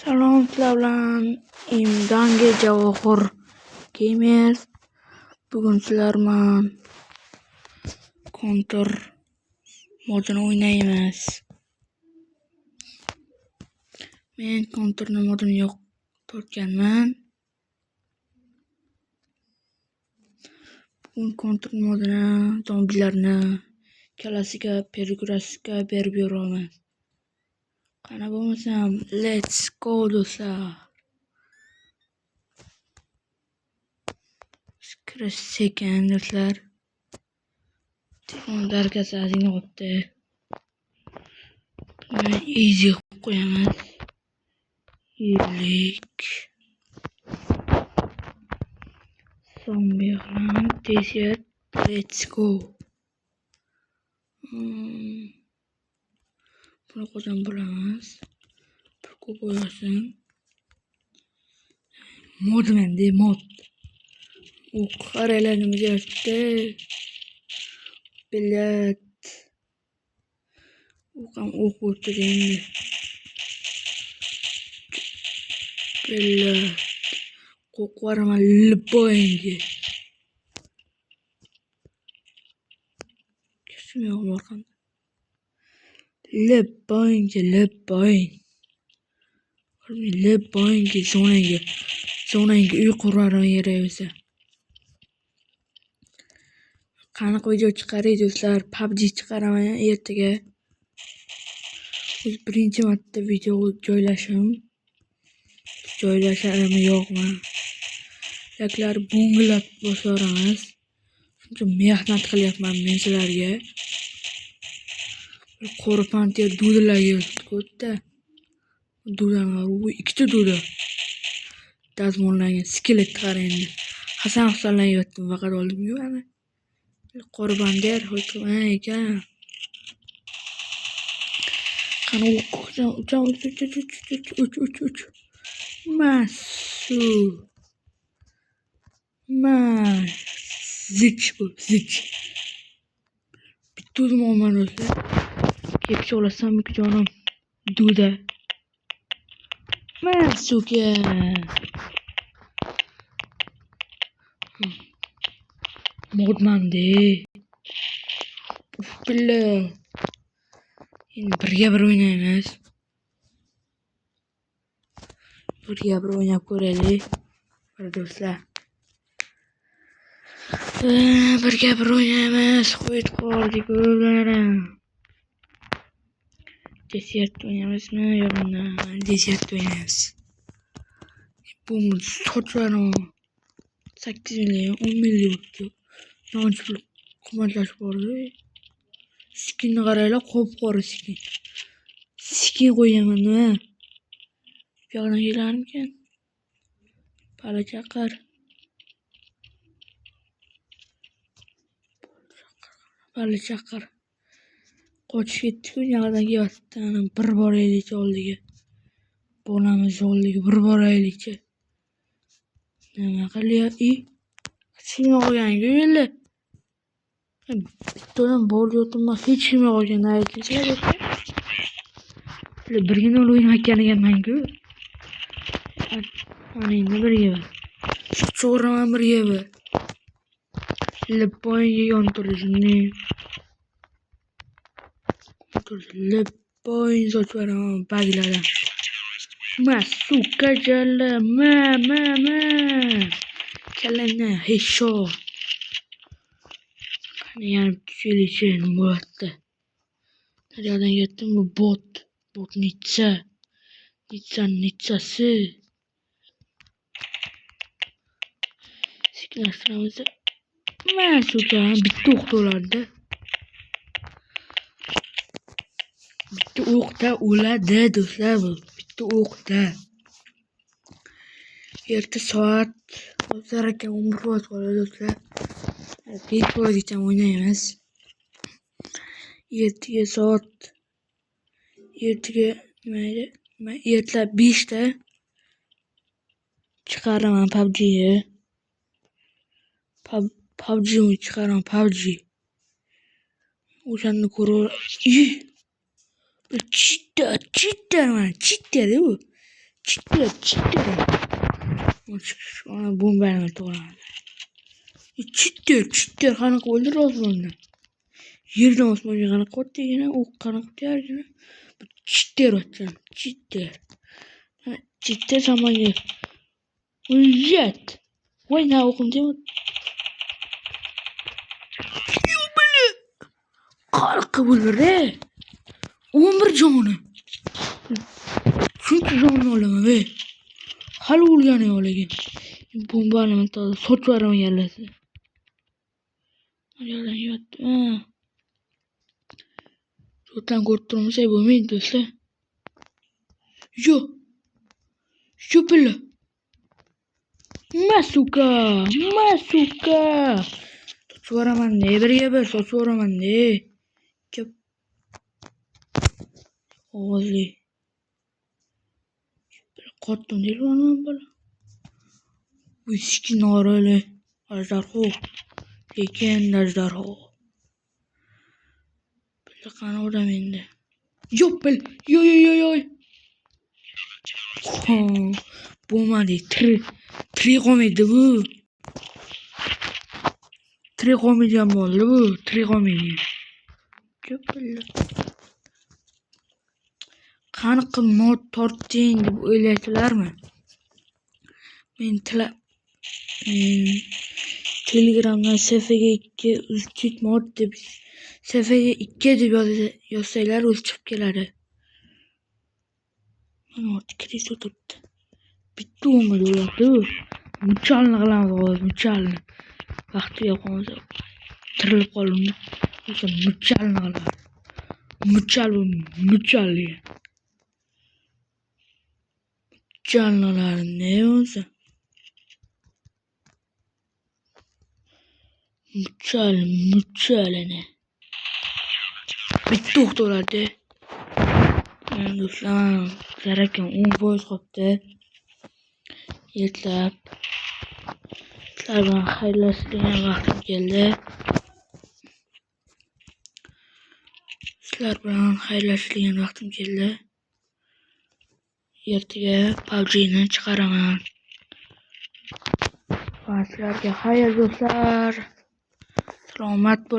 Salom sizlar bilan Dange Javohir Gamers. Bugun sizlar bilan Counter modini o'ynaymiz. Men Counter modini yo'q tortganman. Bugun Counter modini zombilarni kalasiga, perigurasiga berib yuraman. Qana bo'lmasam, let's go do'stlar. Kirish sekin do'stlar. Telefon dargasi ozgina o'tdi. Men easy qo'yaman. Yirlik. Zombi bilan desert, let's go. Buni qozon bo'lamiz. Bir ko'p o'ylasin. Modmende mod. U qaralarimiz yo'qdi. Bilet. U ham o'q o'tdi endi. Bilet. Qo'qvarman liboyingi. Kim yo'q Liboyingi zonangi uy quraram yeraysa. Qanaqa video chiqaraylik do'stlar? PUBG chiqaraman ertaga. Birinchi marta video joylashadimi yo'qmi? Laklar bunglab bosaramiz. Shuncha mehnat qilyapman men sizlarga. Qo'rpanter dudalarga o'tdi. Dudalar u ikkita duda. Dazmollangan skelet qarang endi. Hasan hisoblanayotdim faqat oldimga ana. Qo'rpanter ho'kman ekan. Qani uch. Zich. Bitta o'zim olman do'stlar. Keksa olasanmi jonim? Duda. Suka. Modmande. Billa. Endi birga bir o'ynaymiz. Birga bir o'ynab ko'raylik. Do'stlar. Birga bir o'ynaymiz. Qo'yib qoldik o'zlarim. Desert o'ynaymizmi yo'qmi? Desert o'ynaymiz. Bu sochlarim 8 million, 10 million bo'libdi. Nonchlik qimmatlashib bordi. Skinni qaranglar, qop-qora skin. Skin qo'yaman nima? Bu yoqdan kelarmikan? Bala chaqar. Qochib ketdi-ku, yoqdan kelyapti. Bir boraylik oldiga. Bolamiz oldiga bir boraylikchi. Nima qilyapti? Hech kim yo'qgan-ku endi. Bittadan bor yo'qmi? Hech kim yo'qgan aytishlar. Birgina o'ynayotgan ekanman-ku. Mana endi birga. So'raman birga. Liboyinga yontirish-ni. Liboyin sochvaraman baglardan. Suka jalla. Kalana headshot. Qani yana tushilishi bo'ladi. Daryodan yetdim bu bot Nitsasi. Siklashtiramiz. Suka bitta o'q to'lardi. Bitta o'qda o'ladi do'stlar bu. Bitta o'qda. Erta soat hozir aka 11 soat qoladi do'stlar. 5 soatgacha o'ynaymiz. Ertalab 5 da chiqaraman PUBG'ni. PUBG'ni chiqaraman PUBG. O'shani ko'raver. Cheater bu. Cheater. Ona bombayla to'g'radi. Cheater qanaqa o'ldir osmondan. Yerdan osmonga qanaqa o'tdingina, u qanaqa tayyorgina. Cheater o'tgan. Cheater samoga. Uyat. Voy na o'qim deb. Qanaqa bo'ldi? 11 joni. Shuncha jonni olaman be. Hali o'lgani yo'q lekin. Bombani to'g'ri sotib beraman yallasi. Yalan yotdi. Şuradan korktuğumu şey bu muydu işte? Şu böyle. Masuka. Soçvaraman ne bir soçvaraman ne? Köp. Oğuzlu. Korktum değil mi anam böyle? Bu iskin öyle. Ajdarho. Lekin ajdarho. Böyle kanı oradan indi. Yok böyle. Yoy. Bomba değil. Tri komedi bu. Tri komedyen mi oldu bu? Tri komedyen. Çok böyle. Qanaqa mod torting deb o'ylaydilarmi? Men Telegramdan sefaga 2 uzchit mod deb sefaga 2 deb yozsanglar o'zi chiqib keladi. Mana kirib turibdi. Bitta o'ngil yo'qdi. Muchalni qilamiz hozir, muchalni. Vaqti yo'q hozir. Tirilib qoldim. O'sha muchalni qilamiz. Muchalli. Canlılar ne olsa. Mucale ne? Bitti doktorlardı. Yani dostlar, zararken 10% koptu. Yetlab. Sizler bana hayırlaştırgan vaktim geldi. Ertaga PUBG'ni chiqaraman. Sizlarga xayr do'stlar. Salomat bo'ling.